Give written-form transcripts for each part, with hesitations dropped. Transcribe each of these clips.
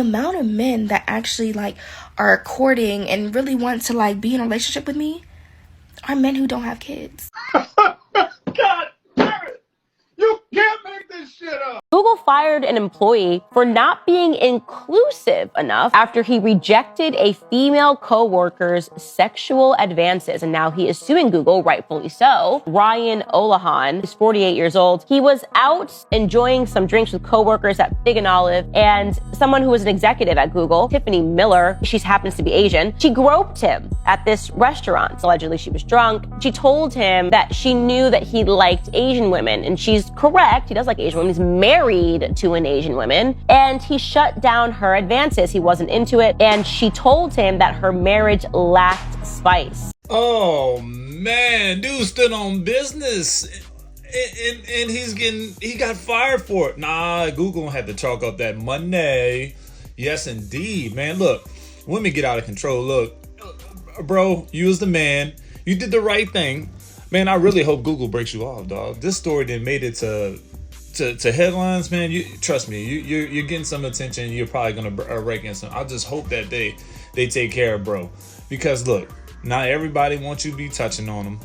The amount of men that actually like are courting and really want to like be in a relationship with me are men who don't have kids. God damn it! You can't make this shit up! Google fired an employee for not being inclusive enough after he rejected a female co-worker's sexual advances, and now he is suing Google, rightfully so. Ryan Olahan is 48 years old. He was out enjoying some drinks with co-workers at Big and Olive, and someone who was an executive at Google, Tiffany Miller, she happens to be Asian, she groped him at this restaurant. Allegedly, she was drunk. She told him that she knew that he liked Asian women, and she's correct. He does like Asian women. He's married to an Asian woman, and he shut down her advances. He wasn't into it, and she told him that her marriage lacked spice. Oh man, dude stood on business, and he got fired for it. Nah, Google had to chalk up that money. Yes, indeed, man. Look, women get out of control. Look, bro, you was the man. You did the right thing, man. I really hope Google breaks you off, dog. This story then made it to headlines, man. You trust me, you're getting some attention. You're probably gonna rake in some. I just hope that they take care of bro, because look, not everybody wants you to be touching on them.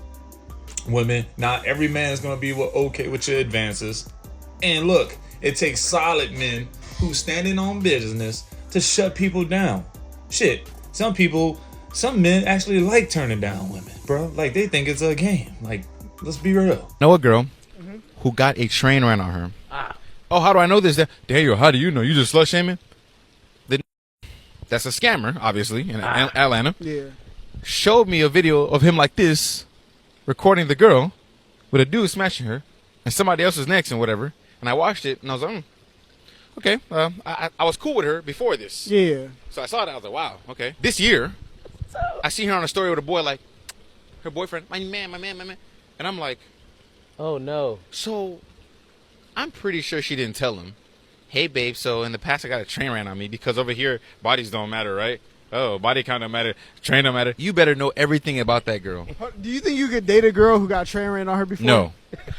Women, not every man is gonna be okay with your advances. And look, it takes solid men who standing on business to shut people down. Shit, some men actually like turning down women, bro. Like they think it's a game. Like, let's be real. Know a girl who got a train ran on her. Oh, how do I know this? Daniel, how do you know? You just slut shaming? That's a scammer, obviously, in Atlanta. Yeah. Showed me a video of him like this, recording the girl with a dude smashing her, and somebody else was next and whatever. And I watched it, and I was like, okay. I was cool with her before this. Yeah. So I saw that. I was like, wow, okay. This year, I see her on a story with a boy, like, her boyfriend, my man. And I'm like, oh no. So I'm pretty sure she didn't tell him, hey babe, so in the past I got a train ran on me, because over here bodies don't matter, right? Oh, body count don't matter, train don't matter. You better know everything about that girl. Do you think you could date a girl who got train ran on her before? No,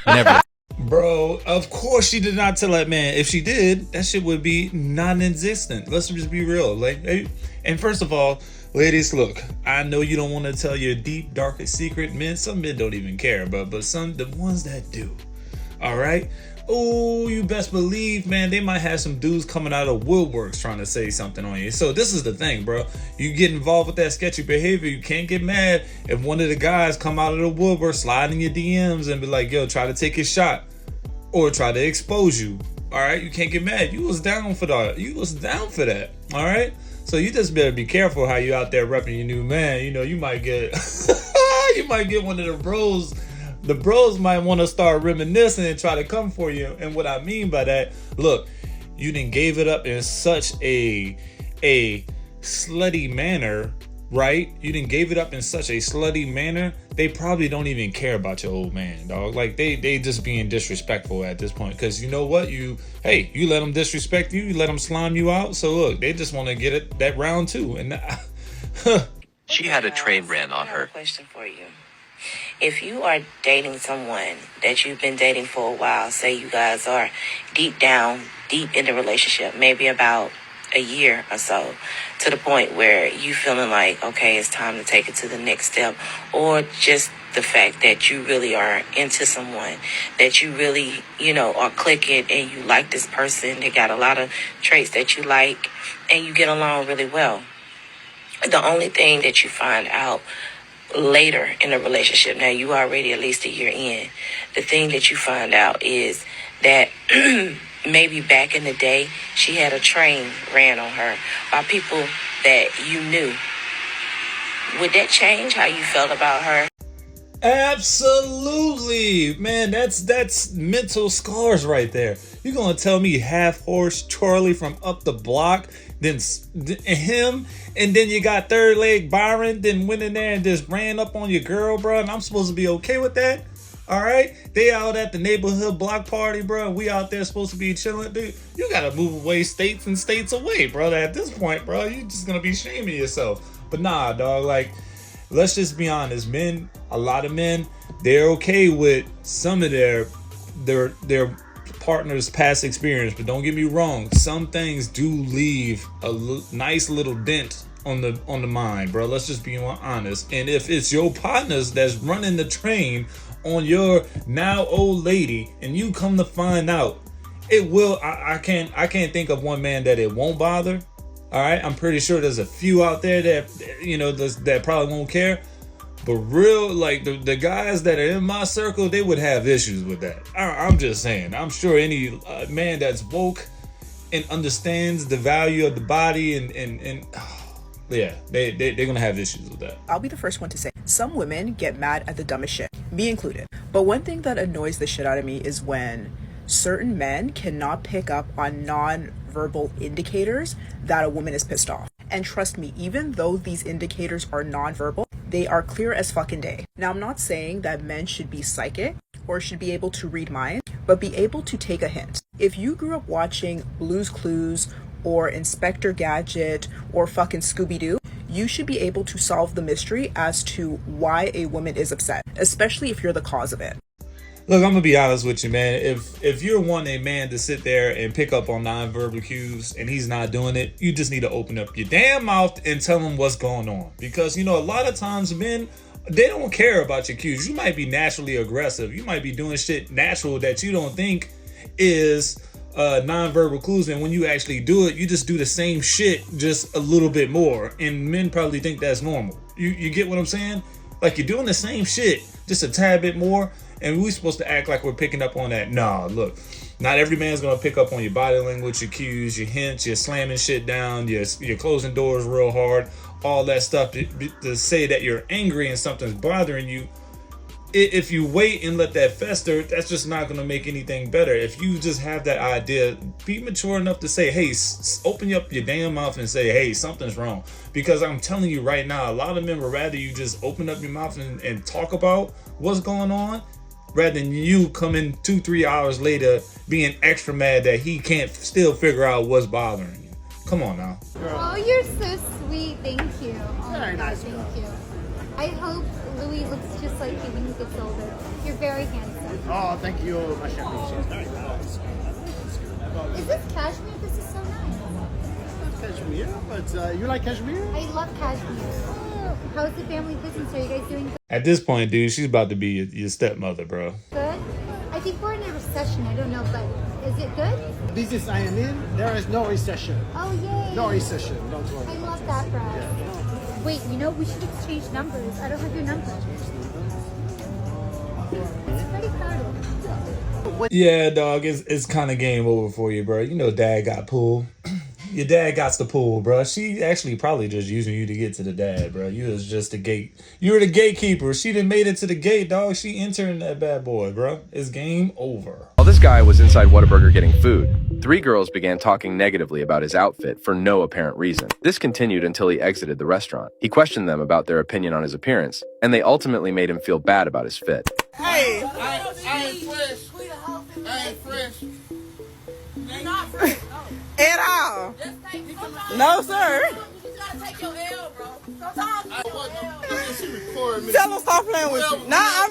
never. Bro, of course she did not tell that man. If she did, that shit would be non-existent. Let's just be real. Like, and first of all, ladies, look, I know you don't want to tell your deep, darkest secret. Men, some men don't even care, but the ones that do, all right? Oh, you best believe, man, they might have some dudes coming out of woodworks trying to say something on you. So this is the thing, bro. You get involved with that sketchy behavior, you can't get mad if one of the guys come out of the woodwork, slide in your DMs and be like, yo, try to take his shot or try to expose you. All right, you can't get mad. You was down for that. All right. So you just better be careful how you out there repping your new man. You know, you might get one of the bros. The bros might want to start reminiscing and try to come for you. And what I mean by that, look, you done gave it up in such a slutty manner, right? You done gave it up in such a slutty manner. They probably don't even care about your old man, dog. Like they just being disrespectful at this point. Because you know what? You let them disrespect you. You let them slime you out. So look, they just want to get it that round too. And she had a train ran on her. Question for you. If you are dating someone that you've been dating for a while, say you guys are deep in the relationship, maybe about a year or so, to the point where you feeling like, okay, it's time to take it to the next step, or just the fact that you really are into someone, that you really, are clicking and you like this person, they got a lot of traits that you like, and you get along really well. The only thing that you find out later in the relationship, now you already at least a year in, the thing that you find out is that maybe back in the day she had a train ran on her by people that you knew. Would that change how you felt about her? Absolutely, man. That's mental scars right there. You gonna tell me half horse Charlie from up the block, then him, and then you got third leg Byron, then went in there and just ran up on your girl, bro, and I'm supposed to be okay with that? All right, they out at the neighborhood block party, bro. We out there supposed to be chilling, dude. You gotta move away states and states away, brother. At this point, bro, you just gonna be shaming yourself. But nah, dog. Like, let's just be honest. Men, a lot of men, they're okay with some of their partner's past experience, but don't get me wrong, some things do leave a nice little dent on the mind, bro. Let's just be honest. And if it's your partners that's running the train on your now old lady, and you come to find out, it will. I can't think of one man that it won't bother. All right, I'm pretty sure there's a few out there that, you know, that probably won't care. But real, like the guys that are in my circle, they would have issues with that. I'm just saying. I'm sure any man that's woke and understands the value of the body and yeah, they're gonna have issues with that. I'll be the first one to say, some women get mad at the dumbest shit, me included. But one thing that annoys the shit out of me is when certain men cannot pick up on non-verbal indicators that a woman is pissed off. And trust me, even though these indicators are non-verbal, they are clear as fucking day. Now, I'm not saying that men should be psychic or should be able to read minds, but be able to take a hint. If you grew up watching Blue's Clues or Inspector Gadget or fucking Scooby-Doo, you should be able to solve the mystery as to why a woman is upset, especially if you're the cause of it. Look, I'm gonna be honest with you, man. If you're wanting a man to sit there and pick up on nonverbal cues and he's not doing it, you just need to open up your damn mouth and tell him what's going on. Because, you know, a lot of times men, they don't care about your cues. You might be naturally aggressive. You might be doing shit natural that you don't think is nonverbal clues, and when you actually do it, you just do the same shit just a little bit more, and men probably think that's normal. You get what I'm saying? Like, you're doing the same shit just a tad bit more, and we're supposed to act like we're picking up on that. Nah, look, not every man's gonna pick up on your body language, your cues, your hints, you're slamming shit down, you're closing doors real hard, all that stuff to say that you're angry and something's bothering you. If you wait and let that fester, that's just not going to make anything better. If you just have that idea, be mature enough to say, hey, open up your damn mouth and say, hey, something's wrong. Because I'm telling you right now, a lot of men would rather you just open up your mouth and talk about what's going on, rather than you come in 2-3 hours later being extra mad that he can't still figure out what's bothering you. Come on now. Oh, you're so sweet. Thank you. Oh my God, thank you. I hope Louis looks just like you when he gets older. You're very handsome. Oh, thank you. My champagne is very nice. Is this cashmere? This is so nice. Cashmere, but you like cashmere? I love cashmere. How's the family business? Are you guys doing good? At this point, dude, she's about to be your stepmother, bro. Good? I think we're in a recession. I don't know, but is it good? Business I am in, there is no recession. Oh, yay. No recession, don't worry. I love that, Brad. Yeah. Wait, you know, we should exchange numbers. I don't have your number. It's pretty crowded. Yeah, dog, it's kind of game over for you, bro. You know dad got pulled. Your dad got the pull, bro. She actually probably just using you to get to the dad, bro. You was just the gate. You were the gatekeeper. She done made it to the gate, dog. She entering that bad boy, bro. It's game over. While this guy was inside Whataburger getting food, 3 girls began talking negatively about his outfit for no apparent reason. This continued until he exited the restaurant. He questioned them about their opinion on his appearance, and they ultimately made him feel bad about his fit. Hey, I ain't fresh. I ain't fresh. You're not fresh. At all. No, sir. You gotta take your L, bro. Sometimes Tell him stop playing with you. Nah,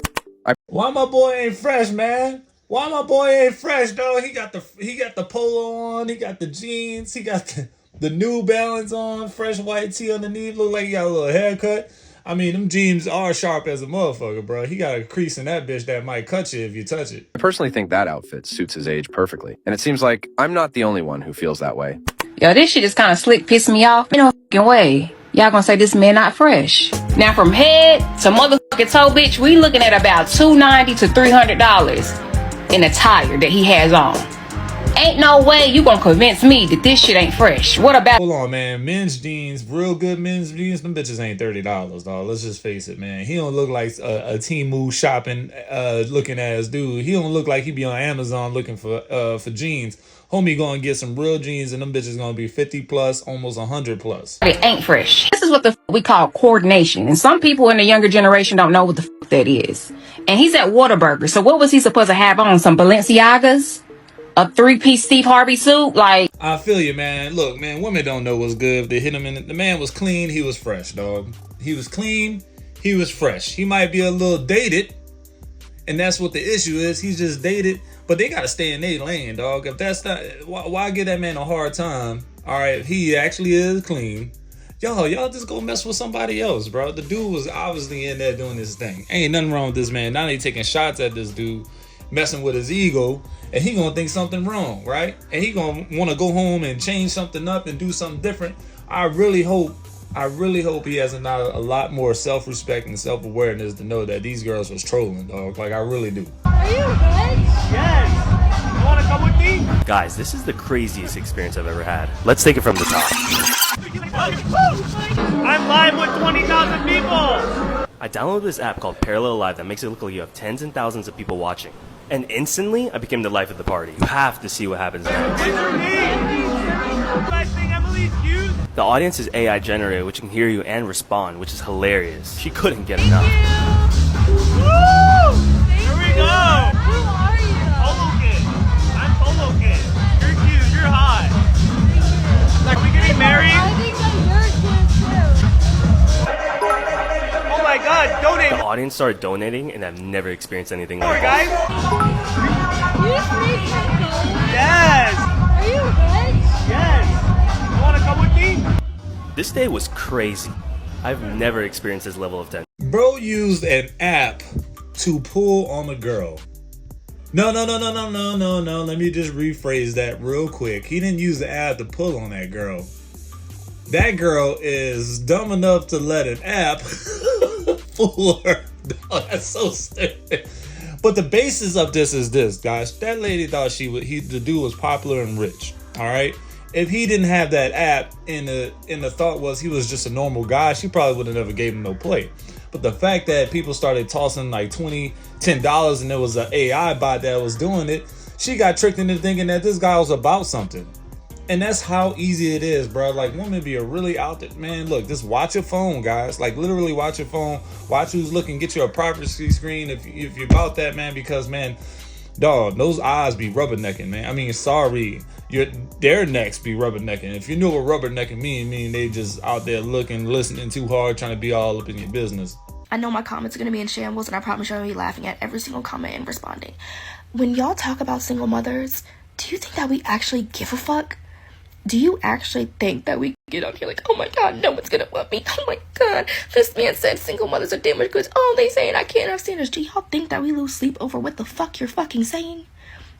Why my boy ain't fresh, man? Why my boy ain't fresh, dog? He got the polo on, he got the jeans, he got the New Balance on, fresh white tee underneath, look like he got a little haircut. I mean, them jeans are sharp as a motherfucker, bro. He got a crease in that bitch that might cut you if you touch it. I personally think that outfit suits his age perfectly, and it seems like I'm not the only one who feels that way. Yo, this shit is kind of slick, pissing me off. No fucking way. Y'all gonna say this man not fresh. Now from head to motherfucking toe, bitch, we looking at about $290 to $300 in attire that he has on. Ain't no way you gonna convince me that this shit ain't fresh. What about... Hold on, man. Men's jeans, real good men's jeans, them bitches ain't $30, dog. Let's just face it, man. He don't look like a Temu shopping looking ass dude. He don't look like he be on Amazon looking for jeans. Homie gonna get some real jeans and them bitches gonna be 50 plus, almost 100 plus. It ain't fresh. This is what the f we call coordination. And some people in the younger generation don't know what the f that is. And he's at Whataburger. So what was he supposed to have on? Some Balenciagas? A 3-piece Steve Harvey suit? Like, I feel you, man. Look, man, women don't know what's good if they hit him in it. The man was clean, he was fresh, dog. He was clean, he was fresh. He might be a little dated, And that's what the issue is. He's just dated, but they gotta stay in their lane, dog. If that's not, why give that man a hard time? All right, if he actually is clean, y'all just go mess with somebody else, bro. The dude was obviously in there doing his thing. Ain't nothing wrong with this man. Now they taking shots at this dude, messing with his ego, and he gonna think something wrong, right? And he gonna want to go home and change something up and do something different. I really hope he has a lot more self-respect and self-awareness to know that these girls was trolling, dog. Like, I really do. Are you rich? Yes. You want to come with me? Guys, this is the craziest experience I've ever had. Let's take it from the top. I'm live with 20,000 people. I downloaded this app called Parallel Live that makes it look like you have tens and thousands of people watching. And instantly, I became the life of the party. You have to see what happens next. The audience is AI generated, which can hear you and respond, which is hilarious. She couldn't get enough. Woo! Here we go. Who are you? Polo kid. I'm Polo kid. You're cute. You're hot. Like, we getting married? I think that you're cute too. Oh my God! Donate. The audience started donating, and I've never experienced anything More like that. guys. You speak English? Yes. Are you rich? Yes. You want to come with me? This day was crazy. I've never experienced this level of tension. Bro used an app to pull on a girl. No. Let me just rephrase that real quick. He didn't use the app to pull on that girl. That girl is dumb enough to let an app fool her. Oh, that's so stupid. But the basis of this is this, guys. That lady thought the dude was popular and rich. All right. If he didn't have that app and the thought was he was just a normal guy, she probably would have never gave him no play. But the fact that people started tossing like $10 and there was an AI bot that was doing it, she got tricked into thinking that this guy was about something. And that's how easy it is, bro. Like, women be really out there. Man, look, just watch your phone, guys. Like, literally watch your phone. Watch who's looking. Get you a privacy screen if you're about that, man. Because, man, dog, those eyes be rubbernecking, man. I mean, sorry. Their necks be rubbernecking. If you know what rubbernecking mean they just out there looking, listening too hard, trying to be all up in your business. I know my comments are going to be in shambles, and I promise you're going to be laughing at every single comment and responding. When y'all talk about single mothers, do you think that we actually give a fuck? Do you actually think that we get on here like, oh my God, no one's gonna want me. Oh my God, this man said single mothers are damaged goods. Oh, they saying I can't have standards. Do y'all think that we lose sleep over what the fuck you're fucking saying?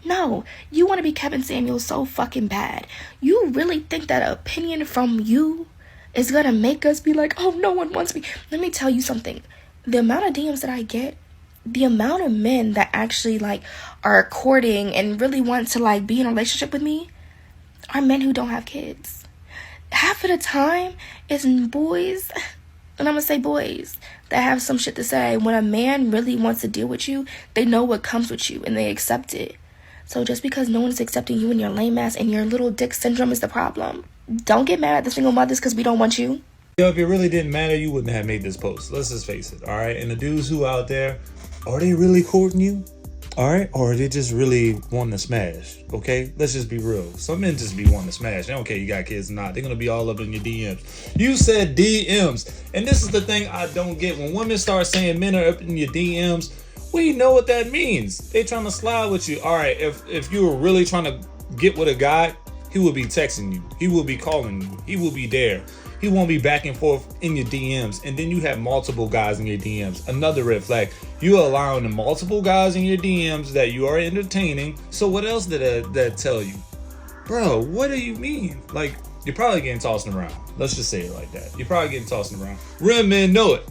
No, you want to be Kevin Samuels so fucking bad. You really think that opinion from you is gonna make us be like, oh, no one wants me? Let me tell you something. The amount of DMs that I get, the amount of men that actually like are courting and really want to like be in a relationship with me are men who don't have kids. Half of the time, it's boys, and I'm gonna say boys, that have some shit to say. When a man really wants to deal with you, they know what comes with you, and they accept it. So just because no one's accepting you and your lame ass and your little dick syndrome is the problem, don't get mad at the single mothers because we don't want you. Yo, if it really didn't matter, you wouldn't have made this post. Let's just face it, all right? And the dudes who out there, are they really courting you? All right, or they just really wanting to smash, okay? Let's just be real. Some men just be wanting to smash. They don't care you got kids or not. They're going to be all up in your DMs. You said DMs. And this is the thing I don't get. When women start saying men are up in your DMs, we know what that means. They trying to slide with you. All right, if you were really trying to get with a guy, he will be texting you. He will be calling you. He will be there. He won't be back and forth in your DMs. And then you have multiple guys in your DMs. Another red flag. You are allowing the multiple guys in your DMs that you are entertaining. So what else did that tell you? Bro, what do you mean? Like, you're probably getting tossed around. Let's just say it like that. You're probably getting tossed around. Real men know it.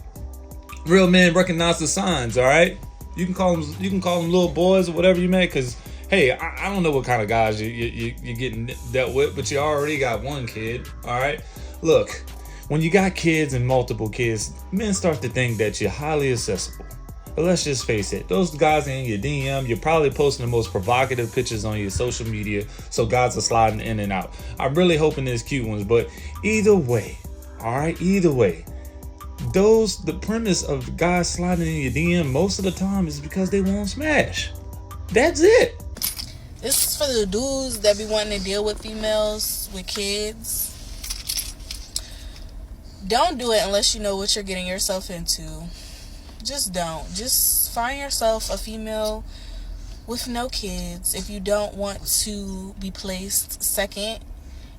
Real men recognize the signs, all right? You can call them little boys or whatever you may, because, hey, I don't know what kind of guys you're getting dealt with, but you already got one kid, all right? Look, when you got kids and multiple kids, men start to think that you're highly accessible. But let's just face it, those guys in your DM, you're probably posting the most provocative pictures on your social media, so guys are sliding in and out. I'm really hoping there's cute ones, but either way, all right, either way, the premise of the guys sliding in your DM most of the time is because they won't smash. That's it. This is for the dudes that be wanting to deal with females with kids. Don't do it unless you know what you're getting yourself into. Just don't. Just find yourself a female with no kids. If you don't want to be placed second,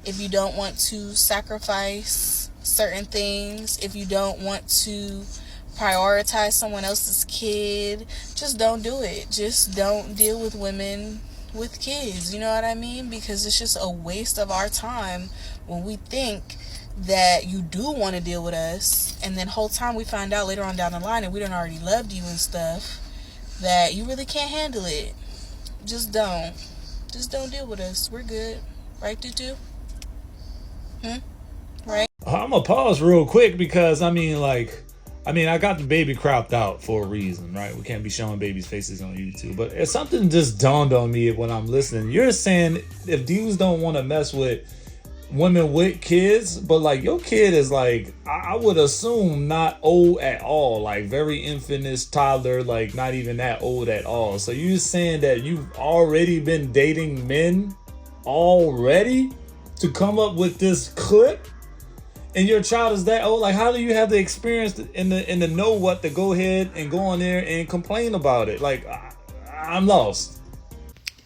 if you don't want to sacrifice certain things, if you don't want to prioritize someone else's kid, just don't do it. Just don't deal with women with kids, you know what I mean? Because it's just a waste of our time when we think that you do want to deal with us, and then whole time we find out later on down the line, and we done already loved you and stuff, that you really can't handle it. Just don't deal with us. We're good, right, Tutu? Right? I'm gonna pause real quick because I got the baby cropped out for a reason, right? We can't be showing babies' faces on YouTube. But if something just dawned on me when I'm listening, you're saying if dudes don't want to mess with women with kids, but like your kid is like, I would assume not old at all, like very infantile toddler, like not even that old at all. So you're saying that you've already been dating men already to come up with this clip? And your child is that old? Like, how do you have the experience and the know what to go ahead and go on there and complain about it? Like, I'm lost.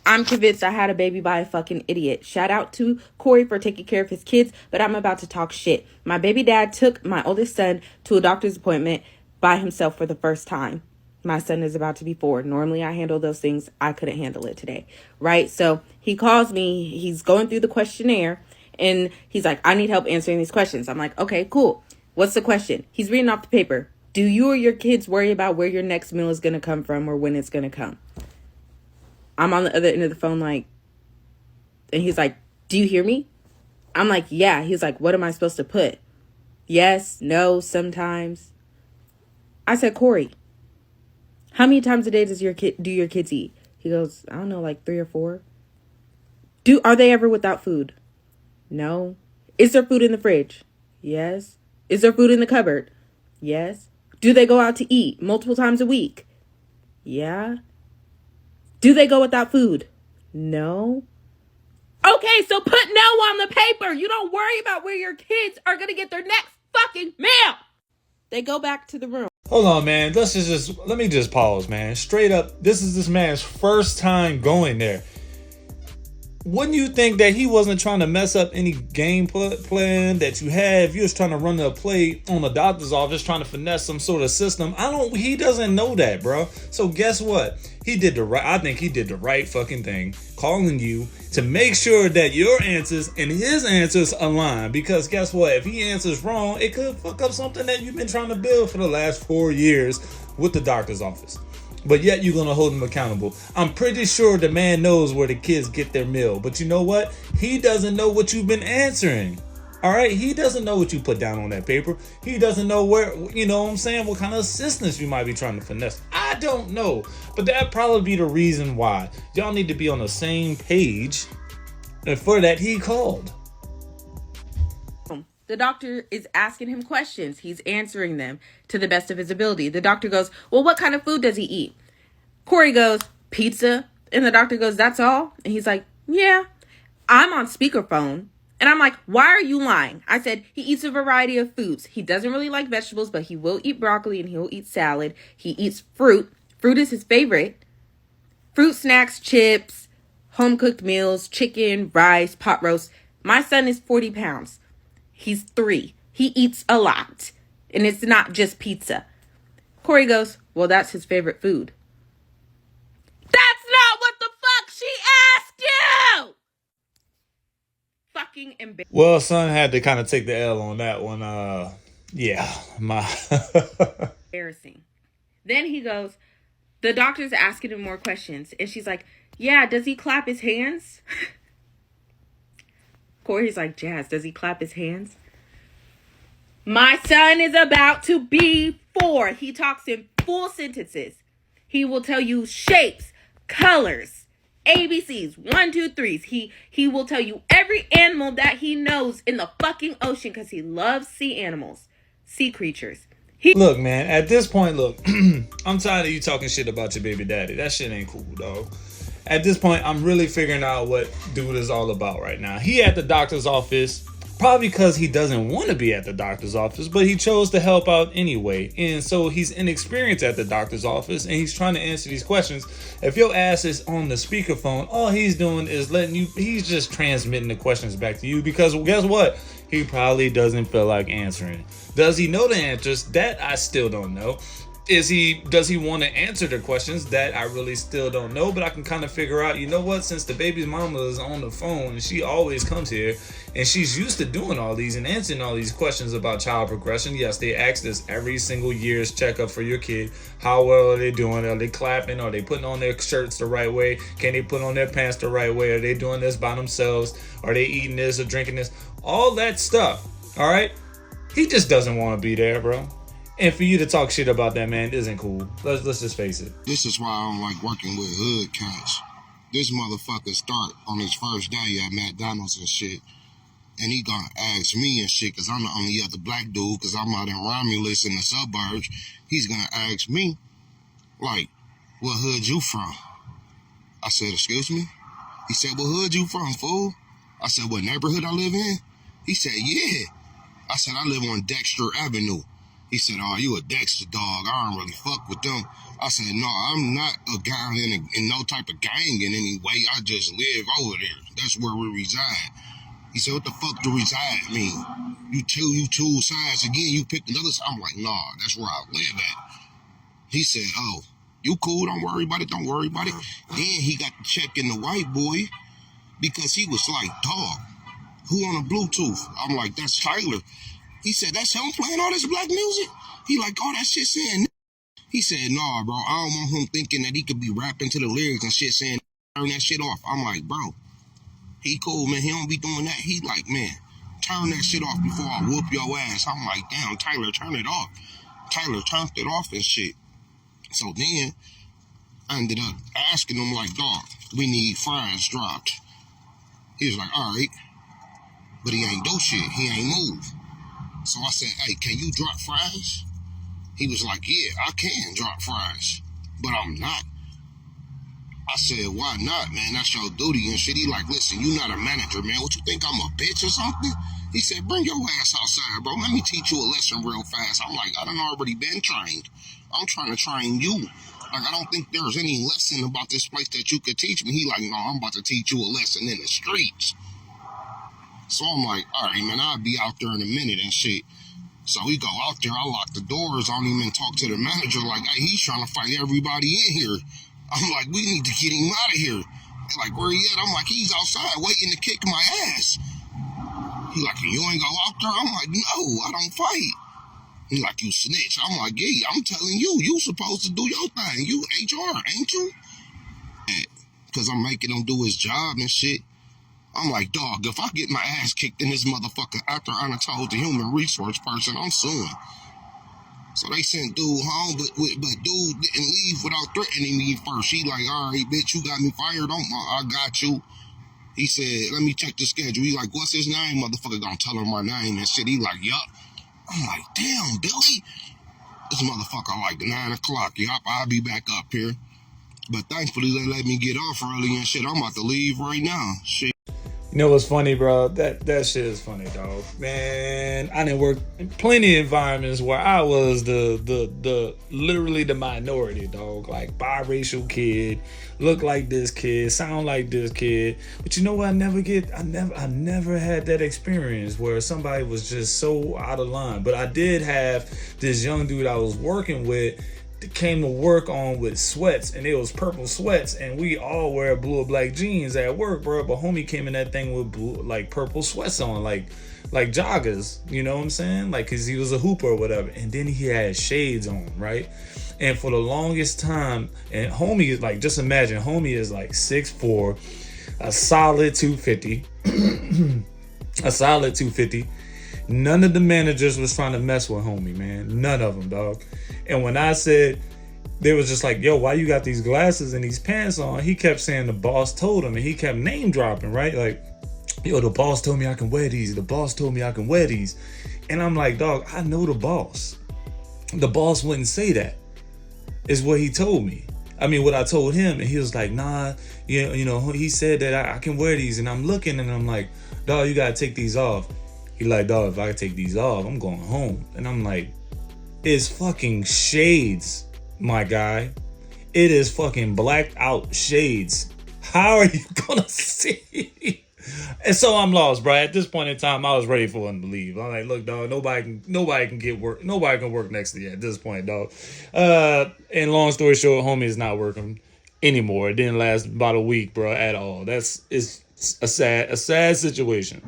I'm convinced I had a baby by a fucking idiot. Shout out to Corey for taking care of his kids, but I'm about to talk shit. My baby dad took my oldest son to a doctor's appointment by himself for the first time. My son is about to be 4. Normally I handle those things. I couldn't handle it today, right? So he calls me. He's going through the questionnaire. And he's like, I need help answering these questions. I'm like, okay, cool. What's the question? He's reading off the paper. Do you or your kids worry about where your next meal is going to come from or when it's going to come? I'm on the other end of the phone like, and he's like, do you hear me? I'm like, yeah. He's like, what am I supposed to put? Yes, no, sometimes. I said, Corey, how many times a day do your kids eat? He goes, I don't know, like 3 or 4. Are they ever without food? No. Is there food in the fridge? Yes. Is there food in the cupboard? Yes. Do they go out to eat multiple times a week? Yeah. Do they go without food? No. Okay, so put no on the paper. You don't worry about where your kids are going to get their next fucking meal. They go back to the room. Hold on, man. Let me just pause, man. Straight up, this is this man's first time going there. Wouldn't you think that he wasn't trying to mess up any game plan that you had? If you was trying to run a play on the doctor's office, trying to finesse some sort of system, he doesn't know that, bro. So guess what? I think he did the right fucking thing, calling you to make sure that your answers and his answers align. Because guess what? If he answers wrong, it could fuck up something that you've been trying to build for the last 4 years with the doctor's office. But yet you're going to hold him accountable. I'm pretty sure the man knows where the kids get their meal. But you know what? He doesn't know what you've been answering. All right? He doesn't know what you put down on that paper. He doesn't know where, you know what I'm saying, what kind of assistance you might be trying to finesse. I don't know. But that'd probably be the reason why. Y'all need to be on the same page. And for that, he called. The doctor is asking him questions. He's answering them to the best of his ability. The doctor goes, well, what kind of food does he eat? Corey goes, pizza. And the doctor goes, that's all? And he's like, yeah. I'm on speakerphone. And I'm like, why are you lying? I said, he eats a variety of foods. He doesn't really like vegetables, but he will eat broccoli and he'll eat salad. He eats fruit. Fruit is his favorite. Fruit snacks, chips, home cooked meals, chicken, rice, pot roast. My son is 40 pounds. He's 3. He eats a lot. And it's not just pizza. Corey goes, well, that's his favorite food. That's not what the fuck she asked you! Fucking embarrassing. Well, son had to kind of take the L on that one. Embarrassing. Then he goes, the doctor's asking him more questions. And she's like, yeah, does he clap his hands? Corey's like, Jazz, does he clap his hands? My son is about to be 4. He talks in full sentences. He will tell you shapes, colors, ABCs, 1, 2, 3s. He will tell you every animal that he knows in the fucking ocean because he loves sea animals, sea creatures. Look, man, at this point, I'm tired of you talking shit about your baby daddy. That shit ain't cool, dog. At this point, I'm really figuring out what dude is all about right now. He at the doctor's office Probably because he doesn't want to be at the doctor's office, but he chose to help out anyway. And so he's inexperienced at the doctor's office and he's trying to answer these questions. If your ass is on the speakerphone, all he's doing is he's just transmitting the questions back to you, because guess what? He probably doesn't feel like answering. Does he know the answers? That I still don't know. Does he want to answer the questions? That I really still don't know, but I can kind of figure out, you know what, since the baby's mama is on the phone and she always comes here and she's used to doing all these and answering all these questions about child progression. Yes, they ask this every single year's checkup for your kid. How well are they doing? Are they clapping? Are they putting on their shirts the right way? Can they put on their pants the right way? Are they doing this by themselves? Are they eating this or drinking this? All that stuff. All right. He just doesn't want to be there, bro. And for you to talk shit about that man isn't cool. Let's just face it. This is why I don't like working with hood cats. This motherfucker start on his first day at McDonald's and shit, and he gonna ask me and shit, cause I'm the only other black dude, cause I'm out in Romulus in the suburbs. He's gonna ask me, like, what hood you from? I said, excuse me? He said, what hood you from, fool? I said, what neighborhood I live in? He said, yeah. I said, I live on Dexter Avenue. He said, oh, you a Dexter dog. I don't really fuck with them. I said, no, I'm not a guy in no type of gang in any way. I just live over there. That's where we reside. He said, what the fuck do reside mean? You choose sides again, you pick another side. I'm like, nah, that's where I live at. He said, oh, you cool, don't worry about it, don't worry about it. Then he got to check in the white boy because he was like, dog, who on the Bluetooth? I'm like, that's Tyler. He said, that's him playing all this black music? He like, oh, that shit saying. He said, nah, bro, I don't want him thinking that he could be rapping to the lyrics and shit saying, turn that shit off. I'm like, bro, he cool, man. He don't be doing that. He like, man, turn that shit off before I whoop your ass. I'm like, damn, Tyler, turn it off. Tyler turned it off and shit. So then I ended up asking him, like, dog, we need fries dropped. He was like, all right. But he ain't do shit. He ain't move. So I said, hey, can you drop fries? He was like, yeah, I can drop fries, but I'm not. I said, why not, man? That's your duty and shit. He like, listen, you not a manager, man. What you think, I'm a bitch or something? He said, bring your ass outside, bro. Let me teach you a lesson real fast. I'm like, I done already been trained. I'm trying to train you. Like, I don't think there's any lesson about this place that you could teach me. He like, no, I'm about to teach you a lesson in the streets. So I'm like, all right, man, I'll be out there in a minute and shit. So we go out there, I lock the doors on him and talk to the manager like, hey, he's trying to fight everybody in here. I'm like, we need to get him out of here. They're like, where he at? I'm like, he's outside waiting to kick my ass. He like, you ain't go out there? I'm like, no, I don't fight. He like, you snitch. I'm like, yeah, I'm telling you, you supposed to do your thing. You HR, ain't you? Because I'm making him do his job and shit. I'm like, dog, if I get my ass kicked in this motherfucker after I told the human resource person, I'm suing. So they sent dude home, but dude didn't leave without threatening me first. He like, all right, bitch, you got me fired. I got you. He said, let me check the schedule. He like, what's his name? Motherfucker gonna tell him my name and shit. He like, yup. I'm like, damn, Billy. This motherfucker like 9 o'clock. Yup, I'll be back up here. But thankfully they let me get off early and shit. I'm about to leave right now. Shit. You know what's funny, bro? That shit is funny, dog. Man, I didn't work in plenty of environments where I was the literally the minority, dog. Like biracial kid, look like this kid, sound like this kid. But you know what? I never had that experience where somebody was just so out of line. But I did have this young dude I was working with came to work on with sweats, and it was purple sweats, and we all wear blue or black jeans at work, bro. But homie came in that thing with blue, like purple sweats on, like joggers, you know what I'm saying? Like, cause he was a hooper or whatever. And then he had shades on, right? And for the longest time, and homie is like, just imagine, homie is like 6'4", a solid 250, a solid 250. None of the managers was trying to mess with homie, man. None of them, dog. And when I said, they was just like, yo, why you got these glasses and these pants on? He kept saying the boss told him, and he kept name dropping, right? Like, yo, the boss told me I can wear these. The boss told me I can wear these. And I'm like, dog, I know the boss. The boss wouldn't say that, is what he told me. I mean, what I told him, and he was like, nah, you know, he said that I can wear these. And I'm looking and I'm like, dog, you gotta take these off. He like, dog, if I take these off, I'm going home. And I'm like, it's fucking shades, my guy. It is fucking blacked out shades. How are you gonna see? And so I'm lost, bro. At this point in time, I was ready for him to leave. I'm like, look, dog, nobody can get work. Nobody can work next to you at this point, dog. And long story short, homie is not working anymore. It didn't last about a week, bro, at all. It's a sad situation.